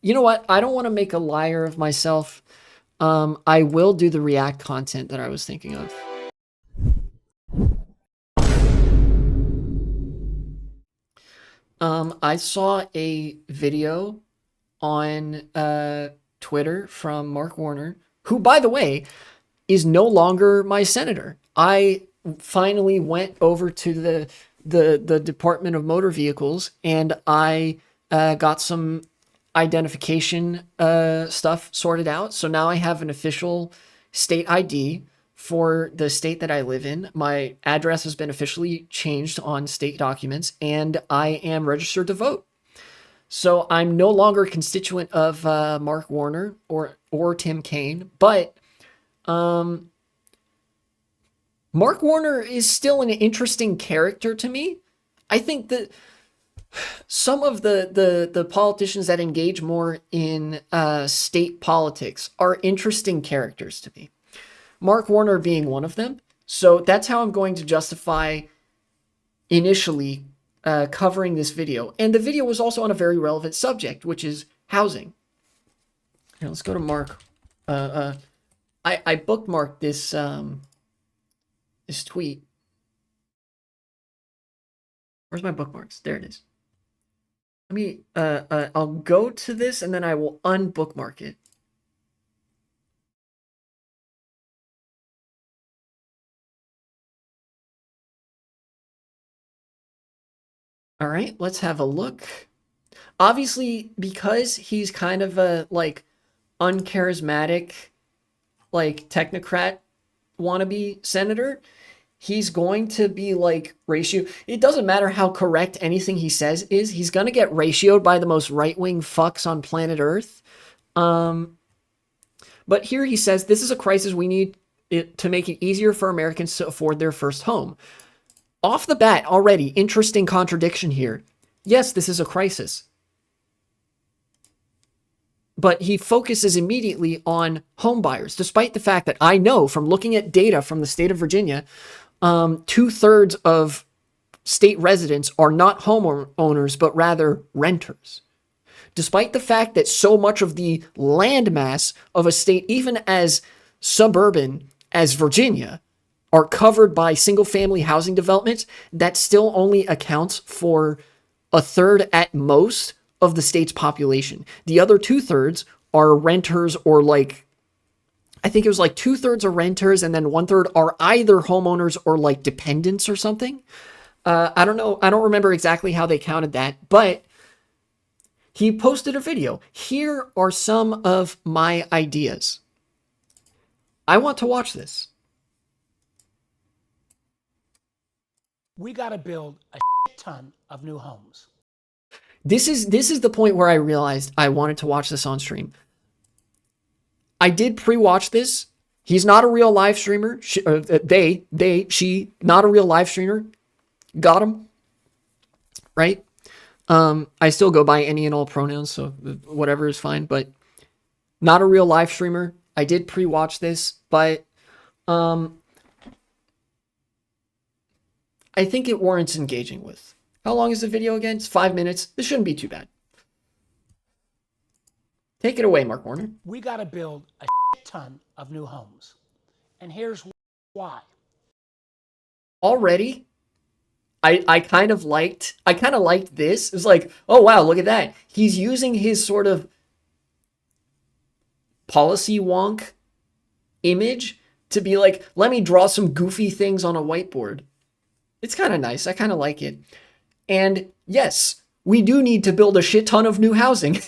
you know what? I don't want to make a liar of myself. I will do the React content that I was thinking of. I saw a video on Twitter from Mark Warner, who, by the way, is no longer my senator. I finally went over to the Department of Motor Vehicles and I got some identification stuff sorted out. So now I have an official state ID for the state that I live in. My address has been officially changed on state documents, and I am registered to vote. So I'm no longer a constituent of Mark Warner or Tim Kaine, but Mark Warner is still an interesting character to me. I think that some of the politicians that engage more in state politics are interesting characters to me. Mark Warner being one of them. So that's how I'm going to justify initially covering this video. And the video was also on a very relevant subject, which is housing. Here, let's go to Mark. I bookmarked this this tweet. Where's my bookmarks? There it is. Let me I'll go to this and then I will unbookmark it. All right, let's have a look. Obviously, because he's kind of a like uncharismatic, like technocrat wannabe senator, he's going to be like ratio. It doesn't matter how correct anything he says is. He's going to get ratioed by the most right-wing fucks on planet Earth. But here he says, this is a crisis. We need it to make it easier for Americans to afford their first home. Off the bat, already, interesting contradiction here. Yes, this is a crisis. But he focuses immediately on home buyers, despite the fact that I know from looking at data from the state of Virginia, 2/3 of state residents are not homeowners, but rather renters. Despite the fact that so much of the landmass of a state, even as suburban as Virginia, are covered by single-family housing developments, that still only accounts for 1/3 at most of the state's population. The other 2/3 are renters, or like, I think it was like 2/3 are renters and then 1/3 are either homeowners or like dependents or something. I don't know. I don't remember exactly how they counted that, but he posted a video. Here are some of my ideas. I want to watch this. We got to build a ton of new homes. This is the point where I realized I wanted to watch this on stream. I did pre-watch this. He's not a real live streamer. She, not a real live streamer. Got him. Right? I still go by any and all pronouns, so whatever is fine, but not a real live streamer. I did pre-watch this, but I think it warrants engaging with. How long is the video again? It's 5 minutes. This shouldn't be too bad. Take it away, Mark Warner. We got to build a ton of new homes. And here's why. Already, I kind of liked this. It was like, oh wow, look at that. He's using his sort of policy wonk image to be like, let me draw some goofy things on a whiteboard. It's kind of nice. I kind of like it. And yes, we do need to build a shit ton of new housing.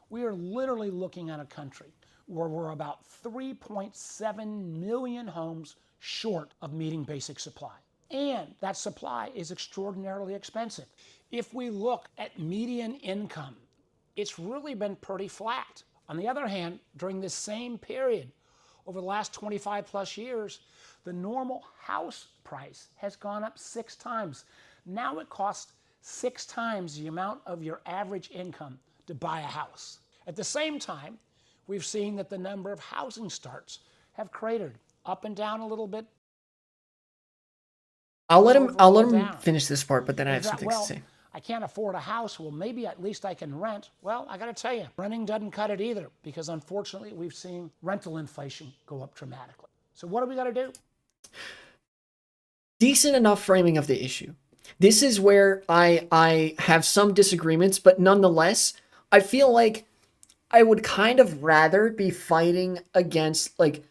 We are literally looking at a country where we're about 3.7 million homes short of meeting basic supply. And that supply is extraordinarily expensive. If we look at median income, it's really been pretty flat. On the other hand, during this same period, over the last 25 plus years, the normal house price has gone up 6 times. Now it costs 6 times the amount of your average income to buy a house. At the same time, we've seen that the number of housing starts have cratered up and down a little bit. I'll let him finish this part, but then I have some things to say. I can't afford a house. Well, maybe at least I can rent. Well, I got to tell you, renting doesn't cut it either, because unfortunately we've seen rental inflation go up dramatically. So what do we got to do? Decent enough framing of the issue. This is where I have some disagreements, but nonetheless, I feel like I would kind of rather be fighting against, like,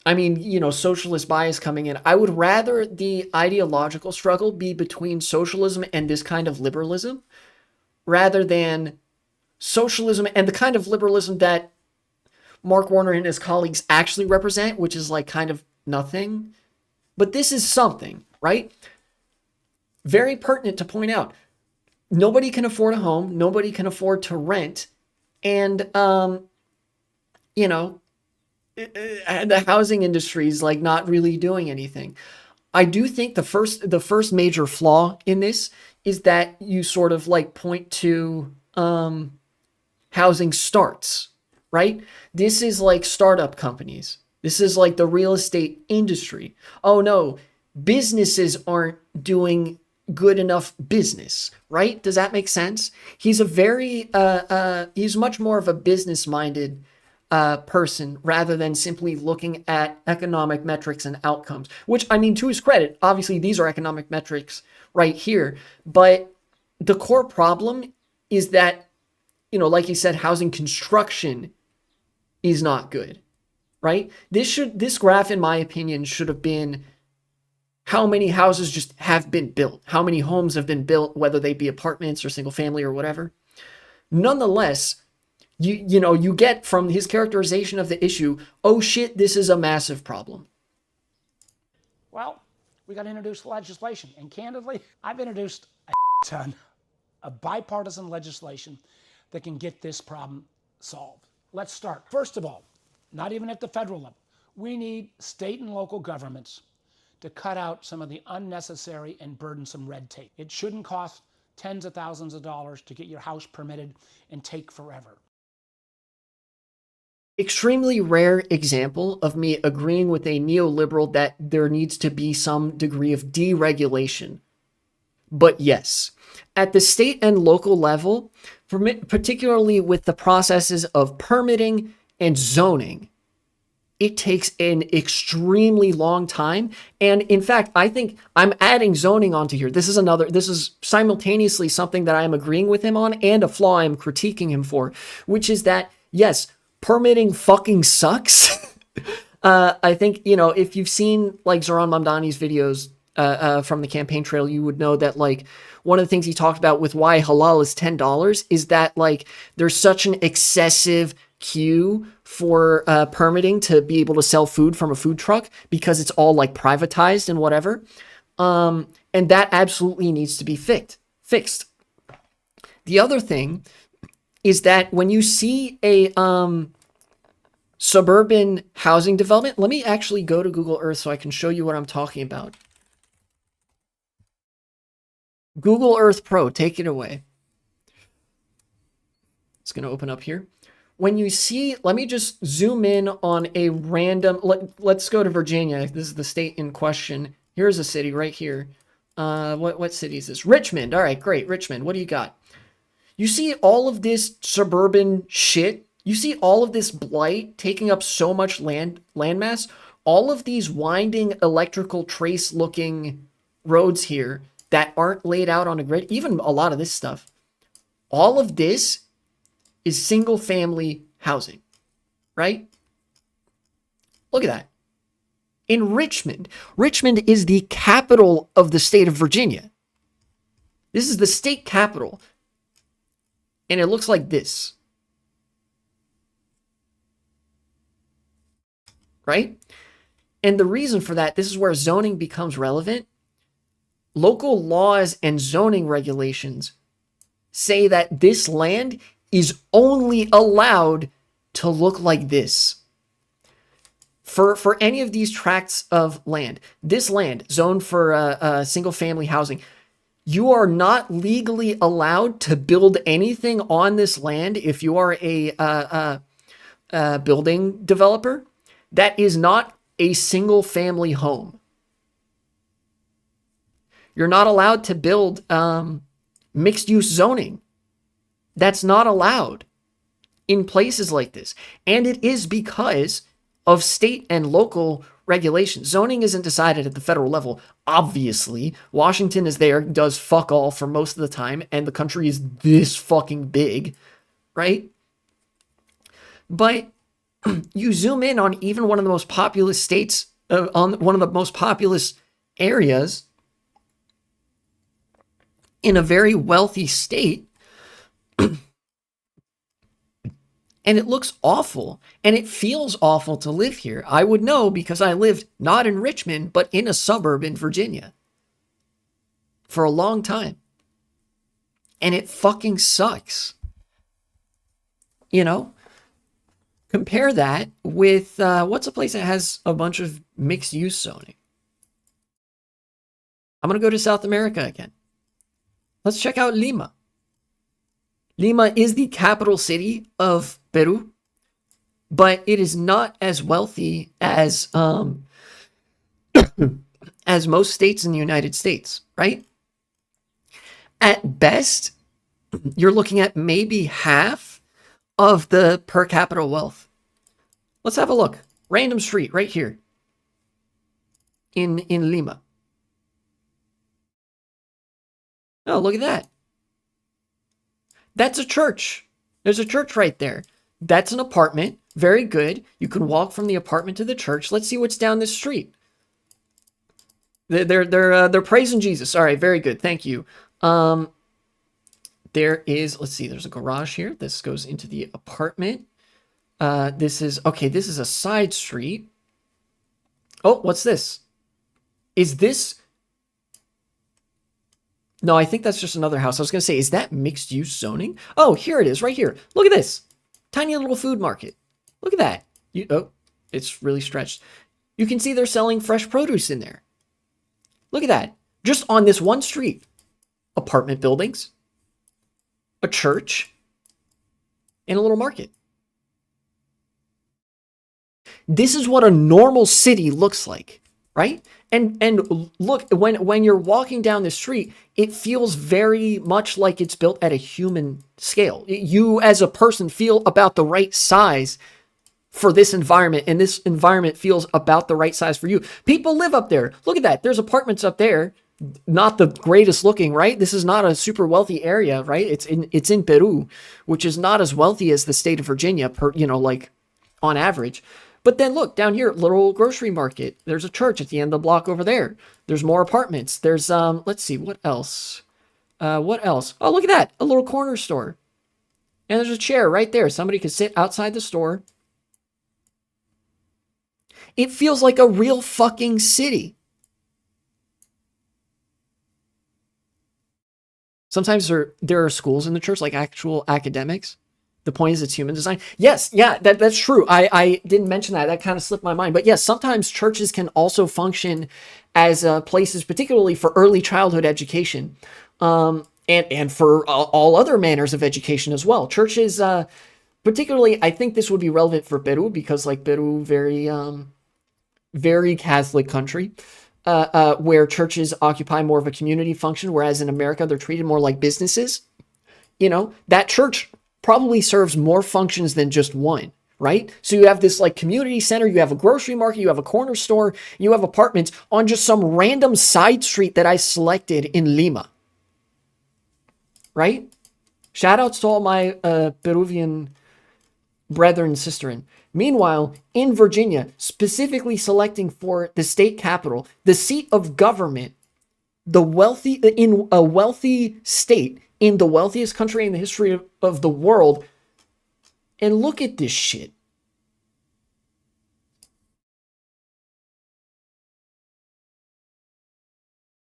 I mean, you know, socialist bias coming in. I would rather the ideological struggle be between socialism and this kind of liberalism rather than socialism and the kind of liberalism that Mark Warner and his colleagues actually represent, which is like kind of nothing. But this is something, right? Very pertinent to point out. Nobody can afford a home. Nobody can afford to rent. And, you know, the housing industry is like not really doing anything. I do think the first major flaw in this is that you sort of like point to housing starts, right? This is like startup companies. This is like the real estate industry. Oh no, businesses aren't doing good enough business, right? Does that make sense? He's a very he's much more of a business minded person rather than simply looking at economic metrics and outcomes, which, I mean, to his credit, obviously these are economic metrics right here. But the core problem is that, you know, like he said, housing construction is not good, right? This graph, in my opinion, should have been how many houses just have been built, how many homes have been built, whether they be apartments or single family or whatever. Nonetheless, you know, you get from his characterization of the issue, oh shit, this is a massive problem. Well, we got to introduce legislation. And candidly, I've introduced a ton of bipartisan legislation that can get this problem solved. Let's start. First of all, not even at the federal level, we need state and local governments to cut out some of the unnecessary and burdensome red tape. It shouldn't cost tens of thousands of dollars to get your house permitted and take forever. Extremely rare example of me agreeing with a neoliberal that there needs to be some degree of deregulation. But yes, at the state and local level, particularly with the processes of permitting and zoning, it takes an extremely long time. And in fact, I think I'm adding zoning onto here. This is simultaneously something that I am agreeing with him on and a flaw I'm critiquing him for, which is that, yes, permitting fucking sucks. I think, you know, if you've seen like Zoran Mamdani's videos from the campaign trail, you would know that like one of the things he talked about with why halal is $10 is that like there's such an excessive queue for permitting to be able to sell food from a food truck because it's all like privatized and whatever. And that absolutely needs to be fixed. The other thing is that when you see a suburban housing development, let me actually go to Google Earth so I can show you what I'm talking about. Google Earth Pro, take it away. It's going to open up here. When you see, let me just zoom in on a random, let's go to Virginia. This is the state in question. Here's a city right here. What city is this? Richmond. All right, great. Richmond. What do you got? You see all of this suburban shit. You see all of this blight taking up so much landmass. All of these winding electrical trace looking roads here that aren't laid out on a grid. Even a lot of this stuff. All of this is single family housing, right? Look at that. In Richmond. Richmond is the capital of the state of Virginia. This is the state capital. And it looks like this. Right? And the reason for that, this is where zoning becomes relevant. Local laws and zoning regulations say that this land is only allowed to look like this. For any of these tracts of land, this land zoned for single family housing, you are not legally allowed to build anything on this land if you are a building developer that is not a single family home. You're not allowed to build mixed use zoning. That's not allowed in places like this. And it is because of state and local regulation. Zoning isn't decided at the federal level. Obviously, Washington is there, does fuck all for most of the time, and the country is this fucking big, right? But you zoom in on even one of the most populous states, on one of the most populous areas in a very wealthy state, and it looks awful, and it feels awful to live here. I would know because I lived not in Richmond, but in a suburb in Virginia for a long time. And it fucking sucks. You know? Compare that with, what's a place that has a bunch of mixed use zoning? I'm going to go to South America again. Let's check out Lima. Lima is the capital city of Peru, but it is not as wealthy as as most states in the United States, right? At best, you're looking at maybe half of the per capita wealth. Let's have a look. Random street right here in Lima. Oh, look at that. That's a church. There's a church right there. That's an apartment. Very good. You can walk from the apartment to the church. Let's see what's down this street. They're praising Jesus. All right, very good. Thank you. There is, let's see, there's a garage here. This goes into the apartment. This is a side street. Oh, what's this? Is this? No, I think that's just another house. I was going to say, is that mixed use zoning? Oh, here it is right here. Look at this. Tiny little food market. Look at that. It's really stretched. You can see they're selling fresh produce in there. Look at that. Just on this one street. Apartment buildings, a church, and a little market. This is what a normal city looks like, right? And look, when you're walking down the street, it feels very much like it's built at a human scale. You as a person feel about the right size for this environment, and this environment feels about the right size for you. People live up there. Look at that. There's apartments up there. Not the greatest looking, right? This is not a super wealthy area, right? It's in Peru, which is not as wealthy as the state of Virginia, like on average. But then look down here, little grocery market. There's a church at the end of the block over there. There's more apartments. There's let's see, what else? What else? Oh, look at that, a little corner store. And there's a chair right there. Somebody could sit outside the store. It feels like a real fucking city. Sometimes there are schools in the church, like actual academics. The point is it's human design. Yes, yeah, that's true. I didn't mention that. That kind of slipped my mind. But yes, sometimes churches can also function as places, particularly for early childhood education, and for all other manners of education as well. Churches, particularly, I think this would be relevant for Peru because, like, Peru, very Catholic country. Where churches occupy more of a community function, whereas in America, they're treated more like businesses. That church probably serves more functions than just one, right? So you have this like community center, you have a grocery market, you have a corner store, you have apartments on just some random side street that I selected in Lima, right? Shout outs to all my Peruvian brethren and sisterin. Meanwhile, in Virginia, specifically selecting for the state capital, the seat of government, in a wealthy state, in the wealthiest country in the history of the world, and look at this shit.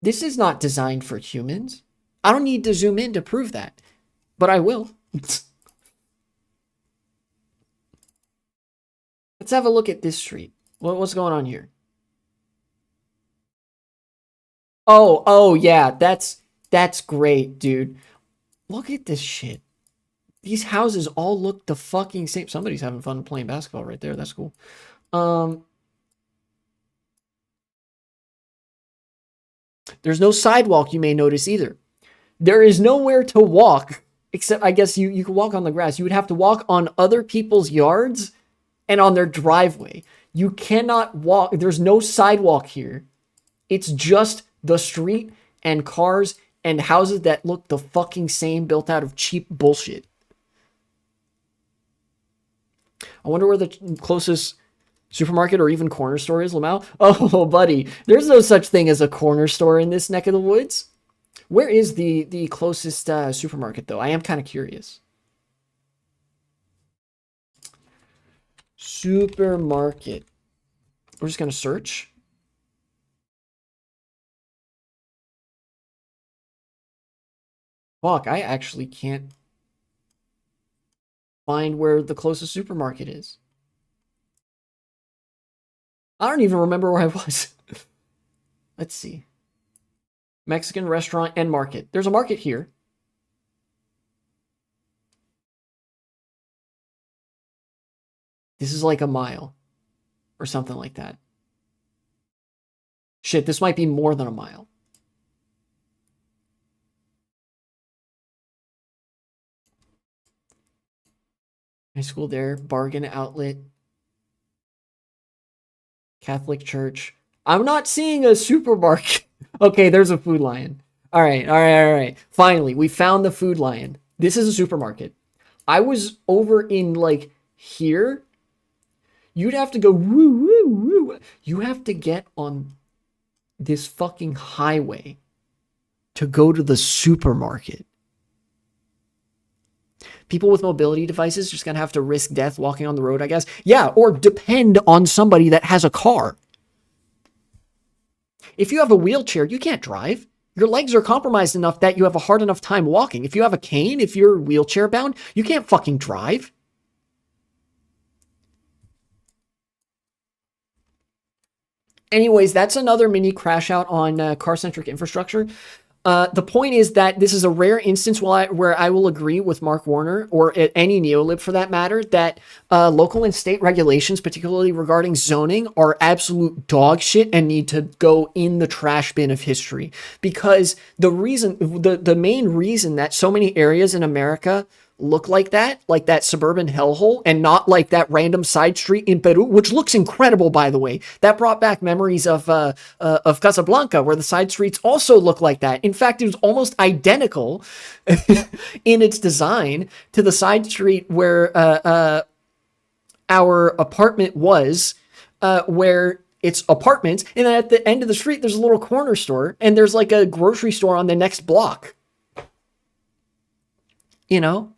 This is not designed for humans. I don't need to zoom in to prove that, but I will. Let's have a look at this street. What's going on here? Oh yeah, that's great, dude. Look at this shit. These houses all look the fucking same. Somebody's having fun playing basketball right there. That's cool. There's no sidewalk, you may notice either. There is nowhere to walk except, I guess you can walk on the grass. You would have to walk on other people's yards and on their driveway. You cannot walk. There's no sidewalk here. It's just the street and cars and houses that look the fucking same, built out of cheap bullshit. I wonder where the closest supermarket or even corner store is, Lamau. Oh, buddy, there's no such thing as a corner store in this neck of the woods. Where is the closest supermarket, though? I am kind of curious. Supermarket. We're just going to search. Fuck, I actually can't find where the closest supermarket is. I don't even remember where I was. Let's see. Mexican restaurant and market. There's a market here. This is like a mile or something like that. Shit, this might be more than a mile. High school there, bargain outlet, Catholic church. I'm not seeing a supermarket. Okay, there's a Food Lion. All right. Finally, we found the Food Lion. This is a supermarket. I was over in like here. You'd have to go woo. You have to get on this fucking highway to go to the supermarket. People with mobility devices just gonna have to risk death walking on the road, I guess. Yeah, or depend on somebody that has a car. If you have a wheelchair, you can't drive. Your legs are compromised enough that you have a hard enough time walking. If you have a cane, if you're wheelchair bound, you can't fucking drive. Anyways, that's another mini crash out on car-centric infrastructure. The point is that this is a rare instance where I will agree with Mark Warner, or any neolib for that matter, that local and state regulations, particularly regarding zoning, are absolute dog shit and need to go in the trash bin of history. Because the main reason that so many areas in America look like that suburban hellhole, and not like that random side street in Peru, which looks incredible, by the way. That brought back memories of Casablanca, where the side streets also look like that. In fact, it was almost identical in its design to the side street where our apartment was, where it's apartments, and then at the end of the street, there's a little corner store, and there's like a grocery store on the next block. You know?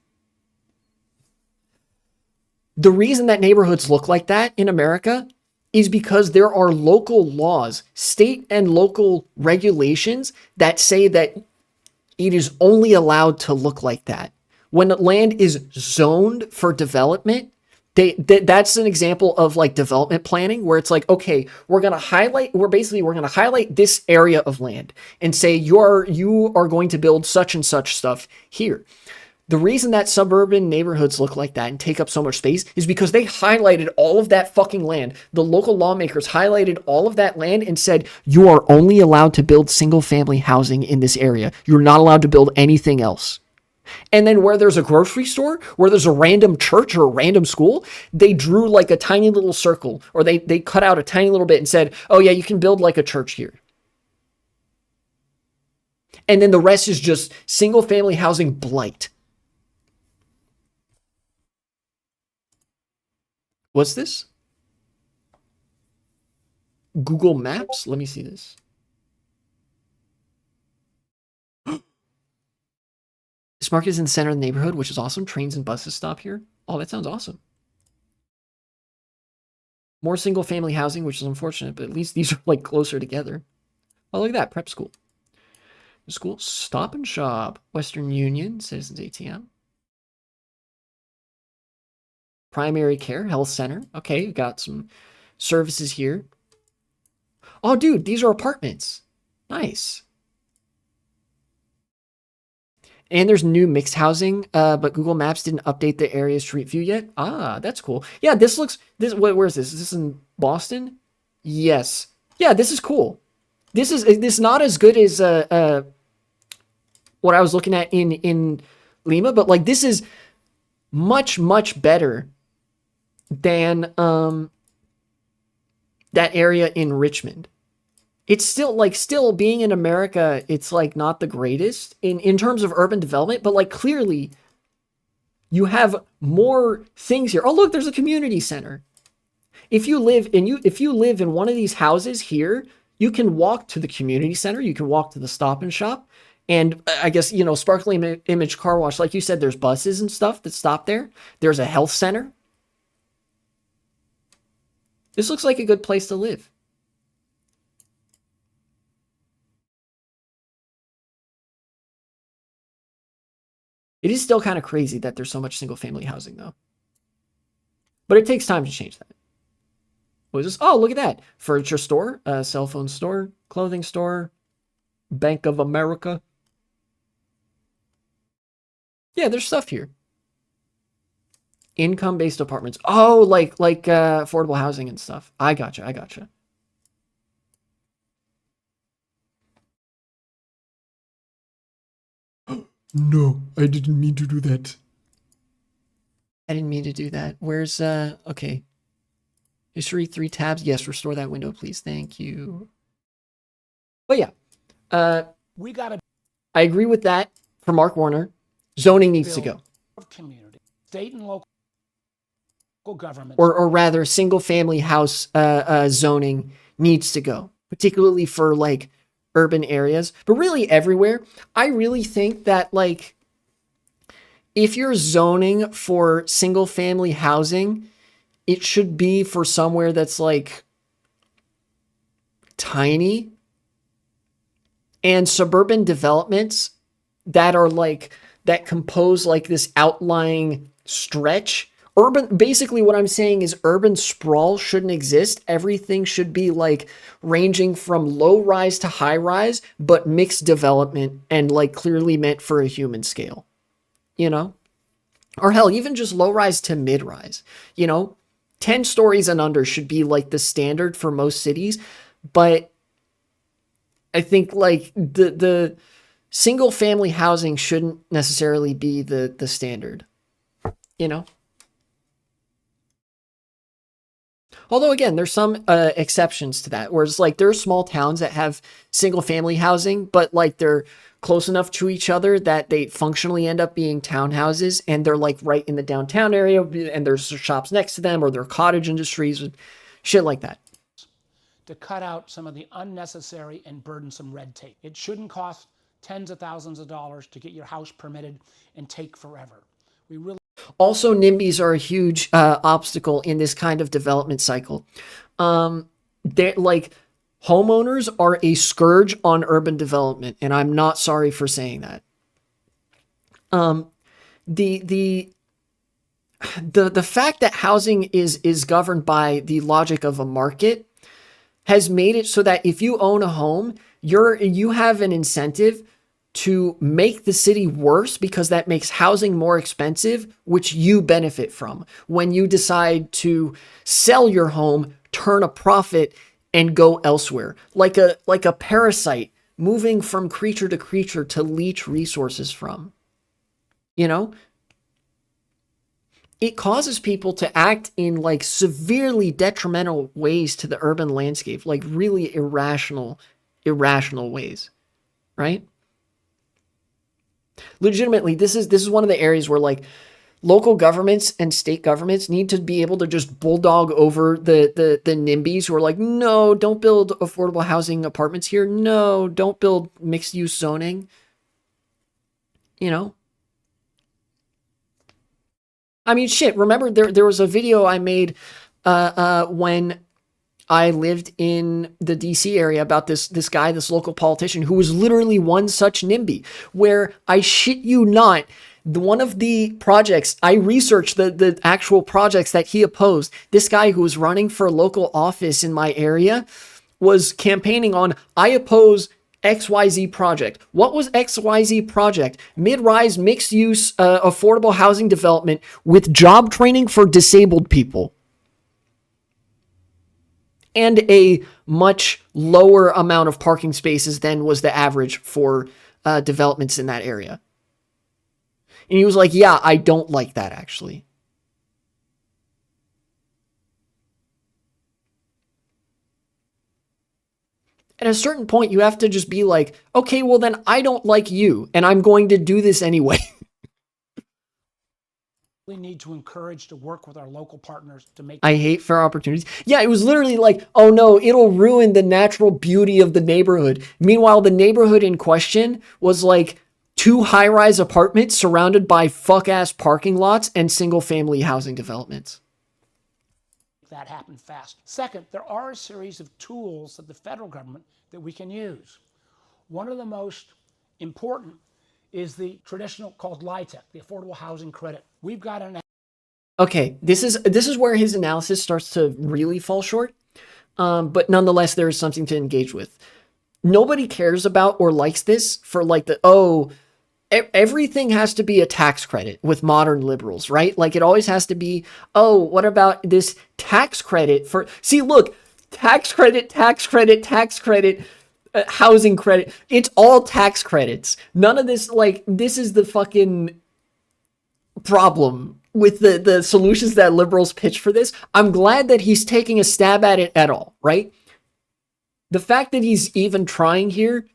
The reason that neighborhoods look like that in America is because there are local laws, state and local regulations that say that it is only allowed to look like that. When land is zoned for development, that's an example of like development planning, where it's like, okay, we're going to highlight this area of land and say you are going to build such and such stuff here. The reason that suburban neighborhoods look like that and take up so much space is because they highlighted all of that fucking land. The local lawmakers highlighted all of that land and said, you are only allowed to build single family housing in this area. You're not allowed to build anything else. And then where there's a grocery store, where there's a random church or a random school, they drew like a tiny little circle, or they cut out a tiny little bit and said, oh yeah, you can build like a church here. And then the rest is just single family housing blight. What's this? Google Maps? Let me see this. This market is in the center of the neighborhood, which is awesome. Trains and buses stop here. Oh, that sounds awesome. More single family housing, which is unfortunate, but at least these are like closer together. Oh, look at that. Prep school. School. Stop and Shop. Western Union. Citizens ATM. Primary care, health center. Okay, we've got some services here. Oh, dude, these are apartments. Nice. And there's new mixed housing, but Google Maps didn't update the area street view yet. Ah, that's cool. Yeah, where is this? Is this in Boston? Yes. Yeah, this is cool. This is not as good as what I was looking at in Lima, but like this is much, much better than that area in Richmond. It's still being in America, it's like not the greatest in terms of urban development, but like clearly you have more things here. Oh, look, there's a community center. If you live in one of these houses here, you can walk to the community center, you can walk to the Stop and Shop, and I guess, Sparkly Image Car Wash, like you said, there's buses and stuff that stop there. There's a health center. This looks like a good place to live. It is still kind of crazy that there's so much single family housing though. But it takes time to change that. What is this? Oh, look at that. Furniture store, cell phone store, clothing store, Bank of America. Yeah, there's stuff here. Income-based apartments. Oh, like affordable housing and stuff. I gotcha. No, I didn't mean to do that. Where's, okay. History, 3 tabs. Yes, restore that window, please. Thank you. But yeah, We got to I agree with that for Mark Warner. Zoning needs to go. community, state and local government. Or rather, single family house zoning needs to go, particularly for like urban areas, but really everywhere. I really think that like if you're zoning for single family housing, it should be for somewhere that's like tiny, and suburban developments that are like that compose like this outlying stretch. Basically what I'm saying is urban sprawl shouldn't exist. Everything should be like ranging from low rise to high rise, but mixed development and like clearly meant for a human scale, or hell, even just low rise to mid rise, 10 stories and under should be like the standard for most cities. But I think like the single family housing shouldn't necessarily be the standard, Although again, there's some exceptions to that, whereas like there are small towns that have single family housing, but like they're close enough to each other that they functionally end up being townhouses, and they're like right in the downtown area, and there's shops next to them, or they're cottage industries, shit like that. To cut out some of the unnecessary and burdensome red tape. It shouldn't cost tens of thousands of dollars to get your house permitted and take forever. Also, NIMBYs are a huge obstacle in this kind of development cycle. They're like homeowners are a scourge on urban development, and I'm not sorry for saying that. The fact that housing is governed by the logic of a market has made it so that if you own a home, you have an incentive to make the city worse, because that makes housing more expensive, which you benefit from when you decide to sell your home, turn a profit, and go elsewhere. Like a parasite moving from creature to creature to leech resources from. It causes people to act in like severely detrimental ways to the urban landscape, like really irrational ways, right? Legitimately, this is one of the areas where like local governments and state governments need to be able to just bulldog over the NIMBYs who are like, no, don't build affordable housing apartments here. No, don't build mixed use zoning. I mean, shit, remember there was a video I made when I lived in the DC area about this guy, this local politician who was literally one such NIMBY, where I shit you not, one of the projects, I researched the actual projects that he opposed. This guy who was running for local office in my area was campaigning on, I oppose XYZ project. What was XYZ project? Mid-rise, mixed-use, affordable housing development with job training for disabled people. And a much lower amount of parking spaces than was the average for developments in that area. And he was like, yeah, I don't like that actually. At a certain point, you have to just be like, okay, well then I don't like you and I'm going to do this anyway. We need to encourage to work with our local partners to make. I hate fair opportunities. Yeah, it was literally like, oh no, it'll ruin the natural beauty of the neighborhood. Meanwhile, the neighborhood in question was like 2 high-rise apartments surrounded by fuck-ass parking lots and single-family housing developments. That happen fast. Second, there are a series of tools of the federal government that we can use. One of the most important is the traditional called LIHTC, the Affordable Housing Credit. We've got an. Okay, this is where his analysis starts to really fall short. But nonetheless, there is something to engage with. Nobody cares about or likes this for like everything has to be a tax credit with modern liberals, right? Like it always has to be, oh, what about this tax credit for, see, look, tax credit, housing credit. It's all tax credits. None of this, like, this is the fucking problem with the solutions that liberals pitch for this. I'm glad that he's taking a stab at it at all, right? The fact that he's even trying here,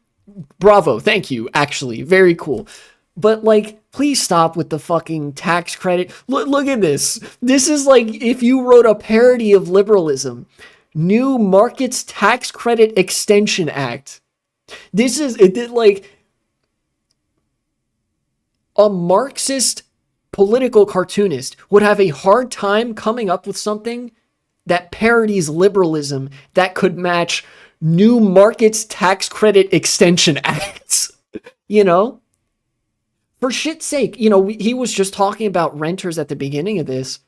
bravo, thank you, actually, very cool. But like, please stop with the fucking tax credit. Look at this. This is like if you wrote a parody of liberalism. New Markets Tax Credit Extension Act. This is like a Marxist political cartoonist would have a hard time coming up with something that parodies liberalism that could match New Markets Tax Credit Extension Acts. You know? For shit's sake, you know, he was just talking about renters at the beginning of this.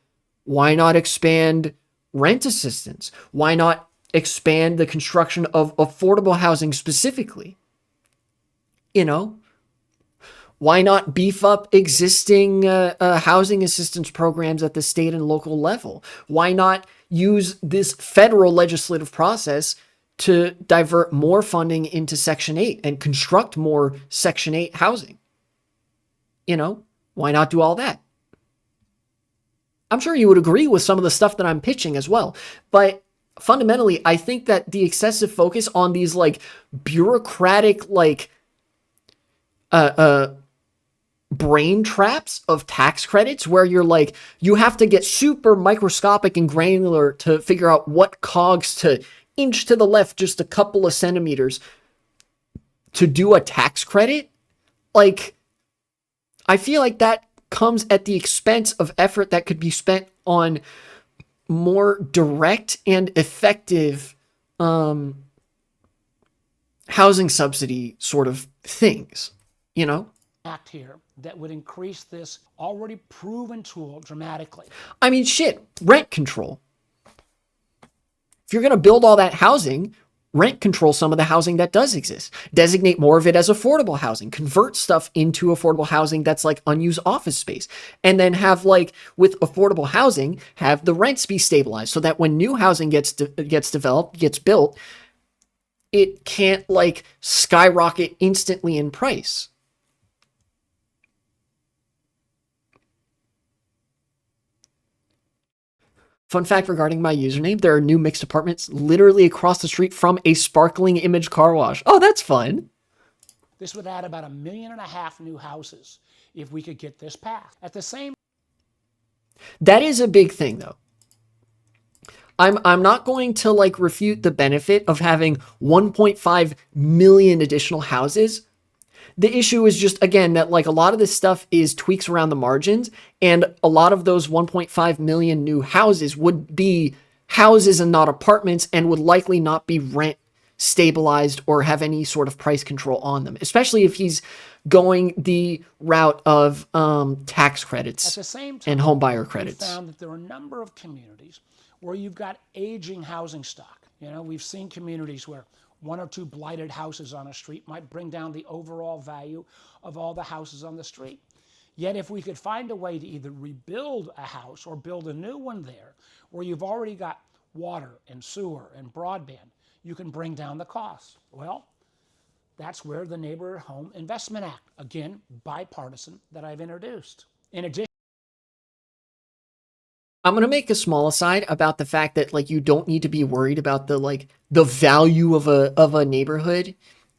Why not expand rent assistance? Why not expand the construction of affordable housing specifically? You know? Why not beef up existing housing assistance programs at the state and local level? Why not use this federal legislative process to divert more funding into Section 8 and construct more Section 8 housing? You know, why not do all that? I'm sure you would agree with some of the stuff that I'm pitching as well. But fundamentally, I think that the excessive focus on these like bureaucratic, like, brain traps of tax credits where you're like, you have to get super microscopic and granular to figure out what cogs to inch to the left just a couple of centimeters to do a tax credit. Like, I feel like that comes at the expense of effort that could be spent on more direct and effective housing subsidy sort of things, you know? Act here that would increase this already proven tool dramatically. I mean, shit, rent control. If you're going to build all that housing, rent control some of the housing that does exist. Designate more of it as affordable housing. Convert stuff into affordable housing that's like unused office space. And then have like, with affordable housing, have the rents be stabilized so that when new housing gets developed, gets built, it can't like skyrocket instantly in price. Fun fact regarding my username, there are new mixed apartments literally across the street from a sparkling image car wash. Oh, that's fun. This would add about 1.5 million new houses if we could get this passed. At the same, that is a big thing though. I'm not going to like refute the benefit of having 1.5 million additional houses. The issue is just, again, that like a lot of this stuff is tweaks around the margins, and a lot of those 1.5 million new houses would be houses and not apartments, and would likely not be rent stabilized or have any sort of price control on them, especially if he's going the route of tax credits at the same time, and home buyer credits. We found that there are a number of communities where you've got aging housing stock. You know, we've seen communities where 1 or 2 blighted houses on a street might bring down the overall value of all the houses on the street. Yet if we could find a way to either rebuild a house or build a new one there, where you've already got water and sewer and broadband, you can bring down the cost. Well, That's where the Neighborhood Home Investment Act, again, bipartisan, that I've introduced. In addition, I'm going to make a small aside about the fact that like you don't need to be worried about the value of a neighborhood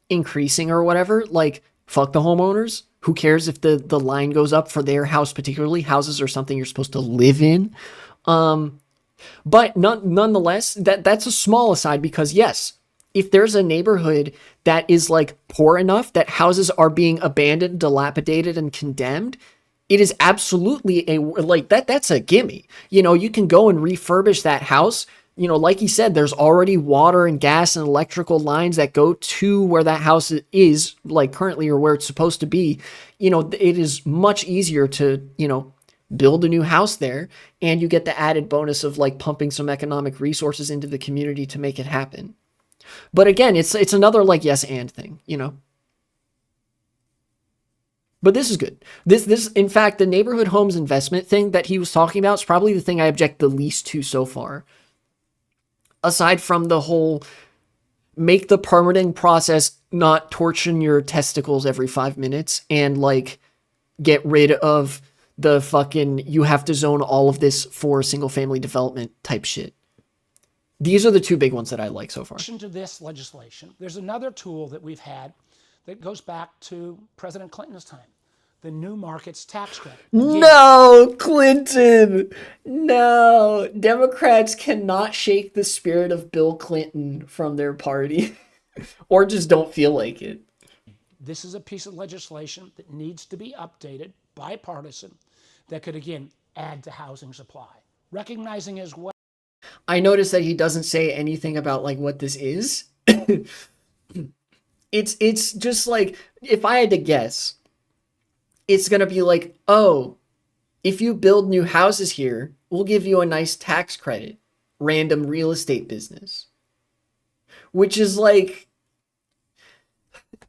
increasing or whatever. Like fuck the homeowners. Who cares if the line goes up for their house, particularly houses are something you're supposed to live in. But nonetheless, that's a small aside because yes, if there's a neighborhood that is like poor enough that houses are being abandoned, dilapidated, and condemned, it is absolutely a like that's a gimme. You know, you can go and refurbish that house. You know, like he said, there's already water and gas and electrical lines that go to where that house is, like currently, or where it's supposed to be. You know, it is much easier to, you know, build a new house there, and you get the added bonus of like pumping some economic resources into the community to make it happen. But again, it's another like yes and thing, you know. But this is good. This in fact, the neighborhood homes investment thing that he was talking about is probably the thing I object the least to so far. Aside from the whole make the permitting process not torching your testicles every 5 minutes and like get rid of the fucking you have to zone all of this for single family development type shit. These are the two big ones that I like so far. in addition to this legislation, there's another tool that we've had that goes back to President Clinton's time, the New Markets Tax Credit. Again, No, Clinton. No. Democrats cannot shake the spirit of Bill Clinton from their party or just don't feel like it. this is a piece of legislation that needs to be updated, bipartisan, that could, again, add to housing supply. Recognizing as well I noticed that he doesn't say anything about like what this is. It's just like if I had to guess, it's going to be like, "Oh, if you build new houses here, we'll give you a nice tax credit." Random real estate business. Which is like,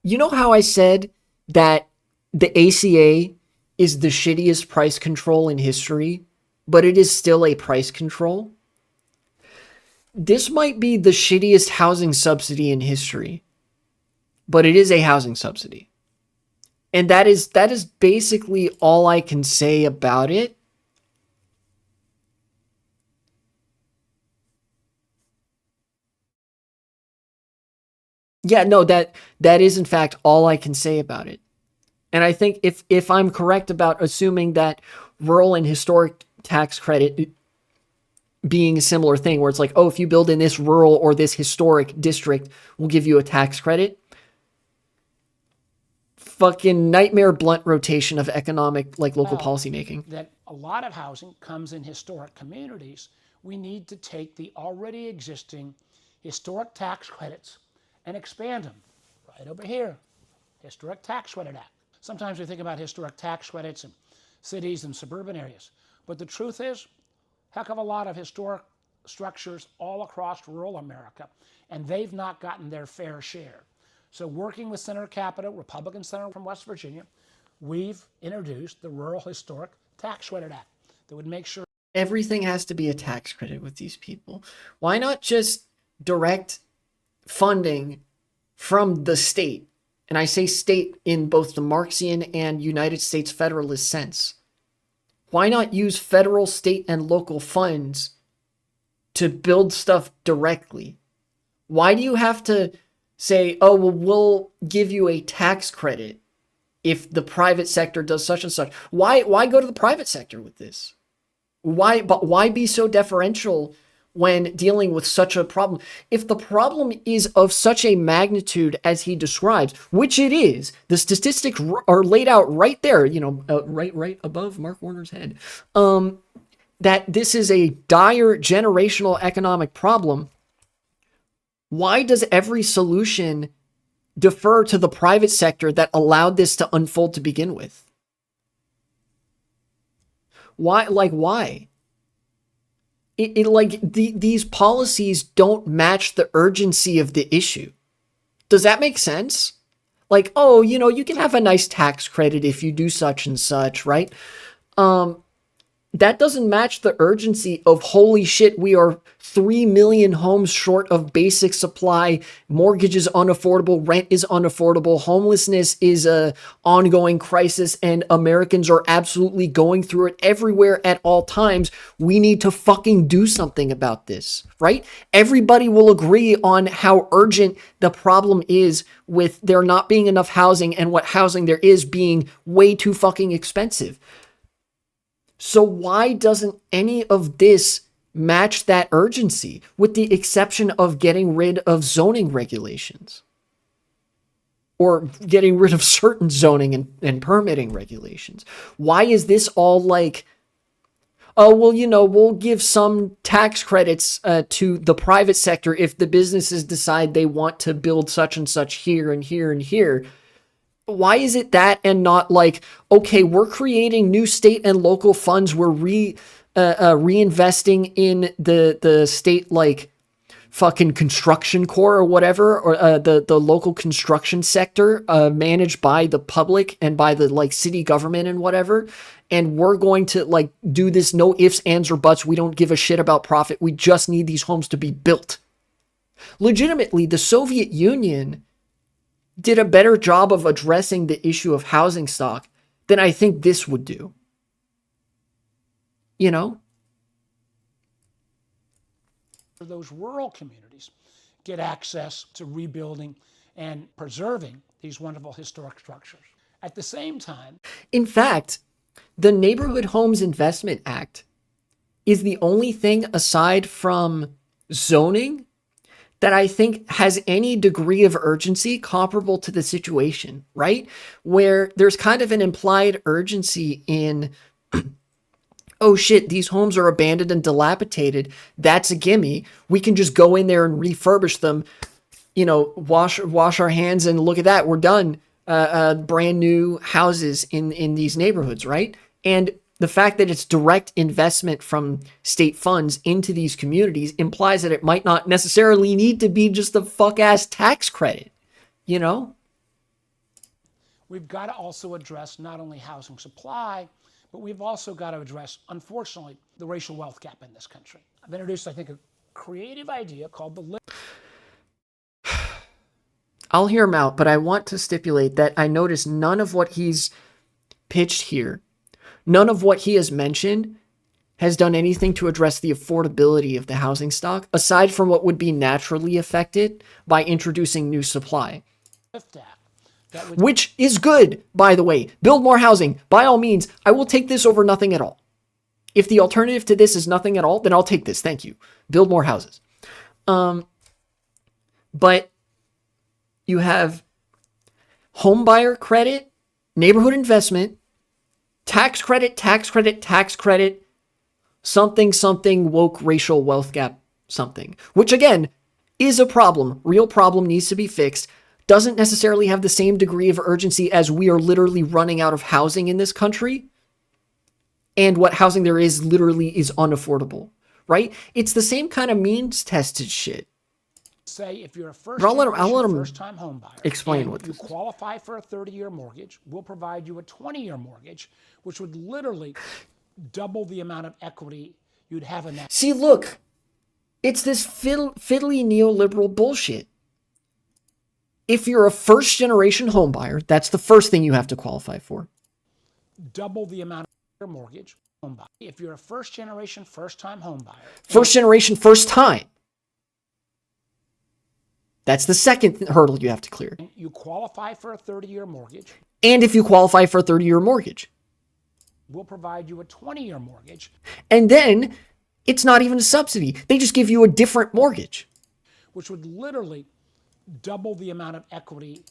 you know how I said that the ACA is the shittiest price control in history, but it is still a price control? This might be the shittiest housing subsidy in history, but it is a housing subsidy. And that is basically all I can say about it. Yeah, no, that is in fact all I can say about it. And I think if I'm correct about assuming that rural and historic tax credit being a similar thing where it's like, oh, if you build in this rural or this historic district, we'll give you a tax credit. Fucking nightmare blunt rotation of economic, like local policy making. that a lot of housing comes in historic communities, we need to take the already existing historic tax credits and expand them. Right over here, Historic Tax Credit Act. Sometimes we think about historic tax credits in cities and suburban areas, but the truth is, heck of a lot of historic structures all across rural America, and they've not gotten their fair share. So working with Senator Capito, Republican Senator from West Virginia, we've introduced the Rural Historic Tax Credit Act that would make sure Everything has to be a tax credit with these people. Why not just direct funding from the state? And I say state in both the Marxian and United States Federalist sense. Why not use federal, state, and local funds to build stuff directly? Why do you have to say, oh, well, we'll give you a tax credit if the private sector does such and such? Why go to the private sector with this? Why be so deferential when dealing with such a problem? If the problem is of such a magnitude as he describes, which it is, the statistics are laid out right there, you know, right above Mark Warner's head, that this is a dire generational economic problem. Why does every solution defer to the private sector that allowed this to unfold to begin with? Why? These policies don't match the urgency of the issue. Does that make sense? Like, oh, you know, you can have a nice tax credit if you do such and such, right? that doesn't match the urgency of holy shit, we are 3 million homes short of basic supply, mortgage is unaffordable, rent is unaffordable, homelessness is a ongoing crisis, and Americans are absolutely going through it everywhere at all times. We need to fucking do something about this, right? Everybody will agree on how urgent the problem is with there not being enough housing and what housing there is being way too fucking expensive. So why doesn't any of this match that urgency, with the exception of getting rid of zoning regulations? Or getting rid of certain zoning and permitting regulations? Why is this all like, oh, well, we'll give some tax credits to the private sector if the businesses decide they want to build such and such here and here and here? Why is it that and not like, okay, we're creating new state and local funds, we're reinvesting in the state like fucking construction corps or whatever, or the local construction sector managed by the public and by the like city government and whatever, and we're going to like do this no ifs, ands, or buts. We don't give a shit about profit. We just need these homes to be built. Legitimately, the Soviet Union did a better job of addressing the issue of housing stock than I think this would do. Those rural communities get access to rebuilding and preserving these wonderful historic structures. At the same time, in fact, the Neighborhood Homes Investment Act is the only thing aside from zoning that I think has any degree of urgency comparable to the situation, right? Where there's kind of an implied urgency in, oh shit, these homes are abandoned and dilapidated. That's a gimme. We can just go in there and refurbish them, wash our hands and look at that. We're done. Brand new houses in these neighborhoods, right? And the fact that it's direct investment from state funds into these communities implies that it might not necessarily need to be just a fuck-ass tax credit, We've got to also address not only housing supply, but we've also got to address, unfortunately, the racial wealth gap in this country. I've introduced, I think, a creative idea called the... I'll hear him out, but I want to stipulate that I notice none of what he's pitched here, none of what he has mentioned has done anything to address the affordability of the housing stock, aside from what would be naturally affected by introducing new supply. Which is good, by the way. Build more housing. By all means, I will take this over nothing at all. If the alternative to this is nothing at all, then I'll take this. Thank you. Build more houses. But you have homebuyer credit, neighborhood investment, tax credit, something, woke racial wealth gap, something. Which again, is a problem. Real problem, needs to be fixed. Doesn't necessarily have the same degree of urgency as we are literally running out of housing in this country. And what housing there is literally is unaffordable, right? It's the same kind of means tested shit. Say if you're a first-time home buyer, explain what you qualify for a 30-year mortgage, we'll provide you a 20-year mortgage, which would literally double the amount of equity you'd have in that. See, look, it's this fiddly neoliberal bullshit. If you're a first-generation home buyer, that's the first thing you have to qualify for. Double the amount of your mortgage home buyer. If you're a first-generation, first-time home buyer. First-generation, first-time. That's the second hurdle you have to clear. You qualify for a 30-year mortgage. And if you qualify for a 30-year mortgage, we'll provide you a 20-year mortgage. And then it's not even a subsidy. They just give you a different mortgage, which would literally double the amount of equity.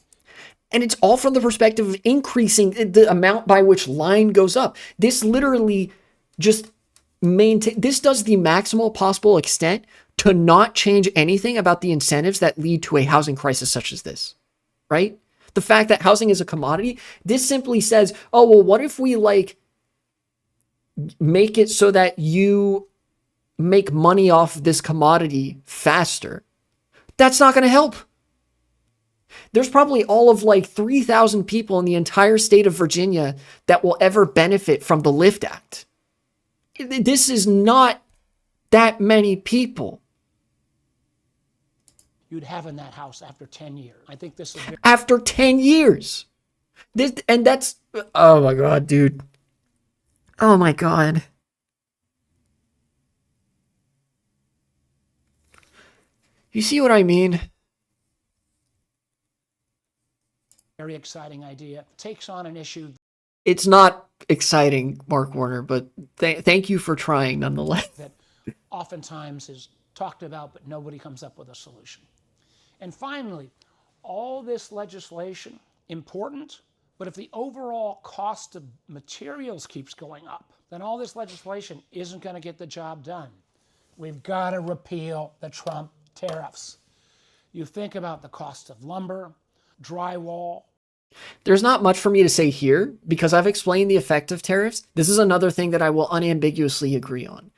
And it's all from the perspective of increasing the amount by which line goes up. This literally just this does the maximal possible extent to not change anything about the incentives that lead to a housing crisis such as this, right? The fact that housing is a commodity, this simply says, oh, well, what if we make it so that you make money off this commodity faster? That's not going to help. There's probably all of 3,000 people in the entire state of Virginia that will ever benefit from the LIFT Act. This is not that many people. You'd have in that house after 10 years. I think this is After 10 years. And that's, oh my God, dude. Oh my God. You see what I mean? very exciting idea. Takes on an issue It's not exciting, Mark Warner, but thank you for trying nonetheless. that oftentimes is talked about, but nobody comes up with a solution. And finally, all this legislation, important, but if the overall cost of materials keeps going up, then all this legislation isn't going to get the job done. We've got to repeal the Trump tariffs. You think about the cost of lumber, drywall. There's not much for me to say here because I've explained the effect of tariffs. This is another thing that I will unambiguously agree on.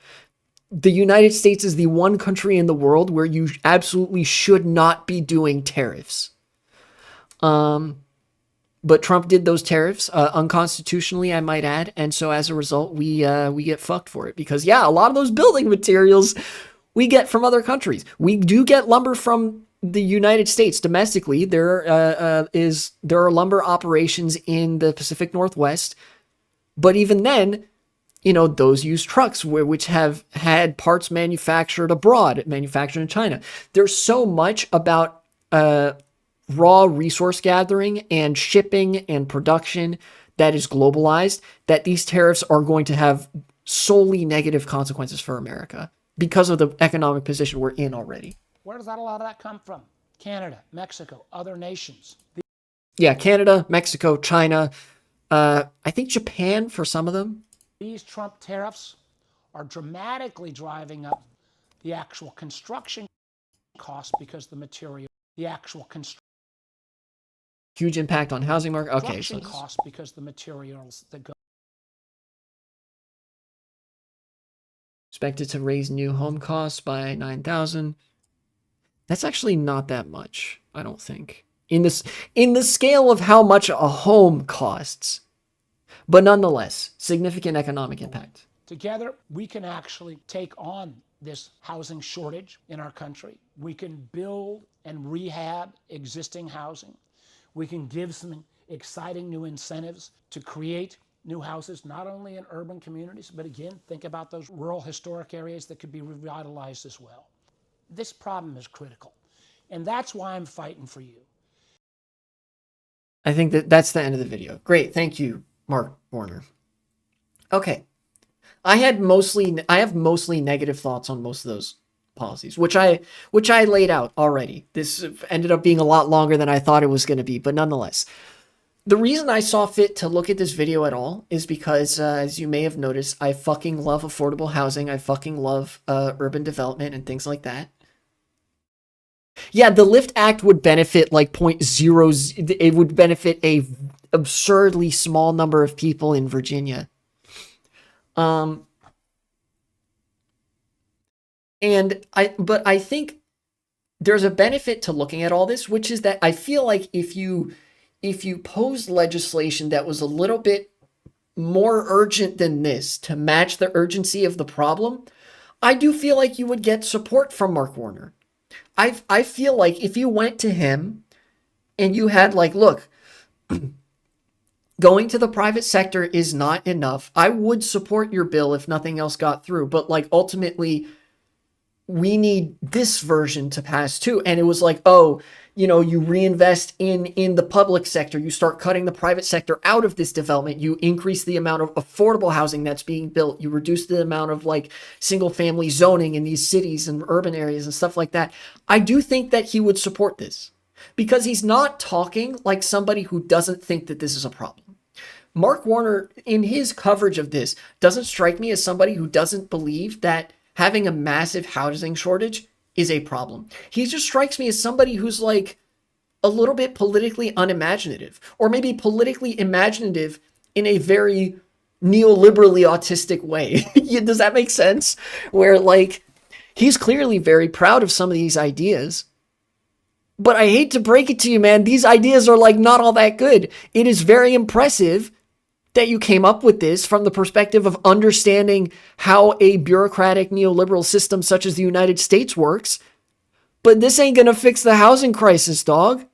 The United States is the one country in the world where you absolutely should not be doing tariffs. But Trump did those tariffs unconstitutionally, I might add, and so as a result, we get fucked for it because a lot of those building materials we get from other countries. We do get lumber from the United States domestically. There are lumber operations in the Pacific Northwest, but even then, those use trucks which have had parts manufactured abroad, manufactured in China. There's so much about raw resource gathering and shipping and production that is globalized that these tariffs are going to have solely negative consequences for America because of the economic position we're in already. Where does a lot of that come from? Canada, Mexico, other nations. Yeah, Canada, Mexico, China, I think Japan for some of them. These Trump tariffs are dramatically driving up the actual construction cost because the actual construction huge impact on housing market. Okay, so cost because the materials that go. Expected to raise new home costs by 9,000. That's actually not that much, I don't think. In the scale of how much a home costs. But nonetheless, significant economic impact. Together, we can actually take on this housing shortage in our country. We can build and rehab existing housing. We can give some exciting new incentives to create new houses, not only in urban communities, but again, think about those rural historic areas that could be revitalized as well. This problem is critical, and that's why I'm fighting for you. I think that's the end of the video. Great, thank you, Mark Warner. Okay, I have mostly negative thoughts on most of those policies, which I laid out already. This ended up being a lot longer than I thought it was going to be, but nonetheless. The reason I saw fit to look at this video at all is because, as you may have noticed, I fucking love affordable housing. I fucking love urban development and things like that. Yeah, the LIFT Act would benefit like 0.0. It would benefit a absurdly small number of people in Virginia. But I think there's a benefit to looking at all this, which is that I feel like if you posed legislation that was a little bit more urgent than this to match the urgency of the problem, I do feel like you would get support from Mark Warner. I feel like if you went to him and you had like, look, going to the private sector is not enough. I would support your bill if nothing else got through, but like ultimately we need this version to pass too. And it was like, oh, you reinvest in the public sector, you start cutting the private sector out of this development, you increase the amount of affordable housing that's being built, you reduce the amount of like single family zoning in these cities and urban areas and stuff like that. I do think that he would support this because he's not talking like somebody who doesn't think that this is a problem. Mark Warner, in his coverage of this, doesn't strike me as somebody who doesn't believe that having a massive housing shortage is a problem. He just strikes me as somebody who's like a little bit politically unimaginative, or maybe politically imaginative in a very neoliberally autistic way. Does that make sense? Where like he's clearly very proud of some of these ideas, but I hate to break it to you, man, these ideas are like not all that good. It is very impressive that you came up with this from the perspective of understanding how a bureaucratic neoliberal system such as the United States works. But this ain't going to fix the housing crisis, dog.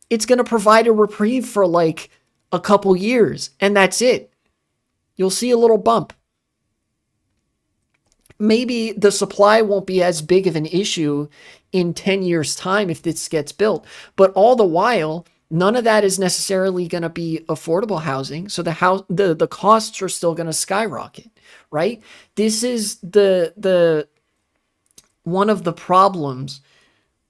It's going to provide a reprieve for like a couple years, and that's it. You'll see a little bump. Maybe the supply won't be as big of an issue in 10 years' time if this gets built. But all the while, none of that is necessarily going to be affordable housing. So the costs are still going to skyrocket, right? This is the one of the problems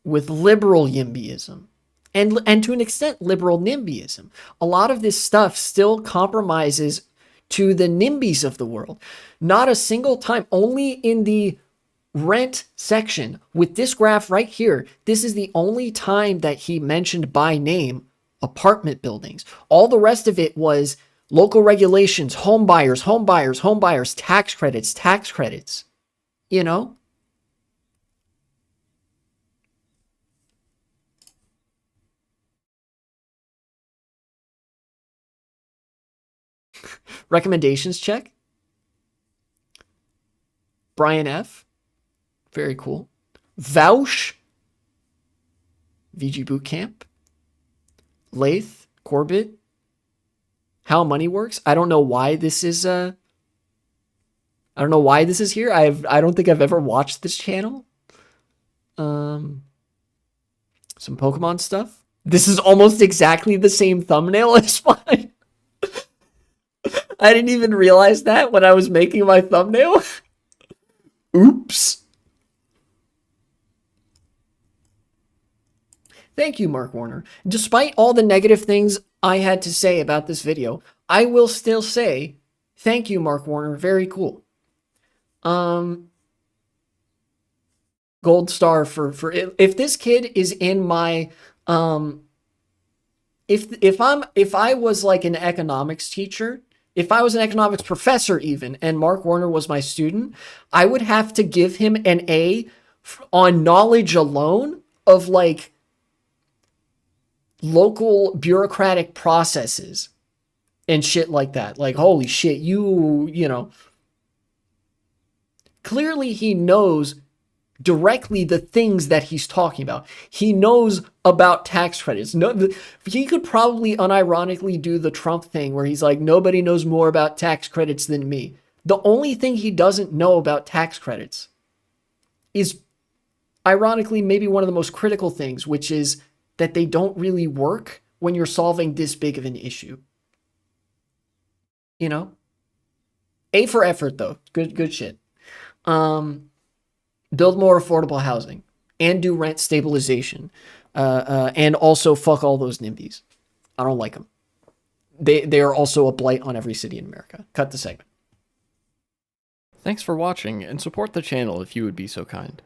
with liberal YIMBYism. And to an extent, liberal NIMBYism. A lot of this stuff still compromises to the NIMBYs of the world. Not a single time, only in the rent section with this graph right here, this is the only time that he mentioned by name apartment buildings. All the rest of it was local regulations, home buyers, tax credits, you know? Recommendations check. Brian F. Very cool. Vouch. VG Bootcamp. Lath. Corbett. How Money Works. I don't know why this is here. I don't think I've ever watched this channel. Some Pokemon stuff. This is almost exactly the same thumbnail as mine. I didn't even realize that when I was making my thumbnail. Oops. Thank you, Mark Warner. Despite all the negative things I had to say about this video, I will still say thank you, Mark Warner. Very cool. Gold star for if this kid is in my if I was like an economics teacher, if I was an economics professor even, and Mark Warner was my student, I would have to give him an A on knowledge alone of like local bureaucratic processes and shit like that. Like, holy shit, you know. Clearly he knows directly the things that he's talking about. He knows about tax credits. No, he could probably unironically do the Trump thing where he's like, nobody knows more about tax credits than me. The only thing he doesn't know about tax credits is ironically maybe one of the most critical things, which is that they don't really work when you're solving this big of an issue. You know? A for effort though. Good shit. Build more affordable housing and do rent stabilization. And also fuck all those NIMBYs. I don't like them. They are also a blight on every city in America. Cut the segment. Thanks for watching and support the channel if you would be so kind.